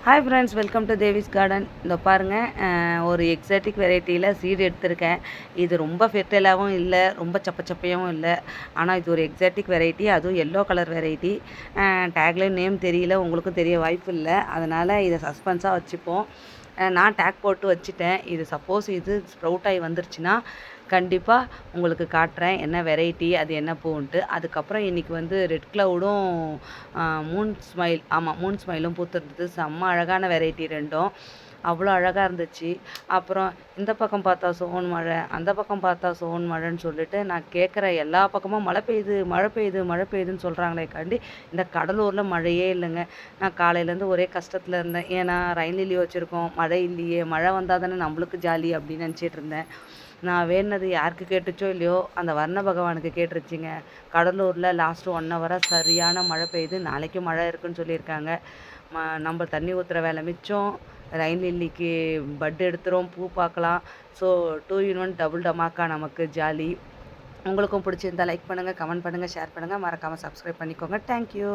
Hi friends, welcome to Devi's garden. இந்த பாருங்கள், ஒரு எக்ஸாட்டிக் வெரைட்டியில் சீடு எடுத்திருக்கேன். இது ரொம்ப ஃபெர்டைலாகவும் இல்லை, ரொம்ப சப்பையாகவும் இல்லை. ஆனால் இது ஒரு எக்ஸாட்டிக் வெரைட்டி, அதுவும் எல்லோ கலர் வெரைட்டி. டேக்லேயும் நேம் தெரியல, உங்களுக்கும் தெரிய வாய்ப்பு இல்லை. அதனால் இதை சஸ்பென்ஸாக வச்சுப்போம். நான் டேக் போட்டு வச்சுட்டேன். இது சப்போஸ் இது ஸ்ப்ரவுட் ஆகி வந்துருச்சுன்னா கண்டிப்பாக உங்களுக்கு காட்டுறேன் என்ன வெரைட்டி, அது என்ன பூன்ட்டு. அதுக்கப்புறம் இன்றைக்கி வந்து ரெட் க்ளவுடும் மூன் ஸ்மைல், ஆமாம் மூன் ஸ்மைலும் பூத்துருந்தது. செம்ம அழகான வெரைட்டி ரெண்டும், அவ்வளோ அழகாக இருந்துச்சு. அப்புறம் இந்த பக்கம் பார்த்தா சோன் மழை, அந்த பக்கம் பார்த்தா சோன் மழைன்னு சொல்லிட்டு நான் கேட்குற எல்லா பக்கமும் மழை பெய்யுது மழை பெய்யுது மழை பெய்யுதுன்னு சொல்கிறாங்களே காண்டி இந்த கடலூரில் மழையே இல்லைங்க. நான் காலையிலேருந்து ஒரே கஷ்டத்தில் இருந்தேன். ஏன்னா ரயில் லில்லி வச்சுருக்கோம், மழை இல்லையே, மழை வந்தால் தானே நம்மளுக்கு ஜாலி அப்படின்னு நினச்சிட்டு இருந்தேன். நான் வேணுனது யாருக்கு கேட்டுச்சோ இல்லையோ, அந்த வர்ண பகவானுக்கு கேட்டுருச்சுங்க. கடலூரில் லாஸ்ட்டு 1 ஹவராக சரியான மழை பெய்யுது. நாளைக்கும் மழை இருக்குன்னு சொல்லியிருக்காங்க. நம்ம தண்ணி ஊற்றுற வேலை மிச்சம். ரயின் லில்லிக்கு பட் எடுத்துரும், பூ பார்க்கலாம். ஸோ 2 in 1 டபுள் டமாக்கா, நமக்கு ஜாலி. உங்களுக்கும் பிடிச்சிருந்தா லைக் பண்ணுங்கள், கமெண்ட் பண்ணுங்கள், ஷேர் பண்ணுங்கள், மறக்காமல் சப்ஸ்கிரைப் பண்ணிக்கோங்க. தேங்க்யூ.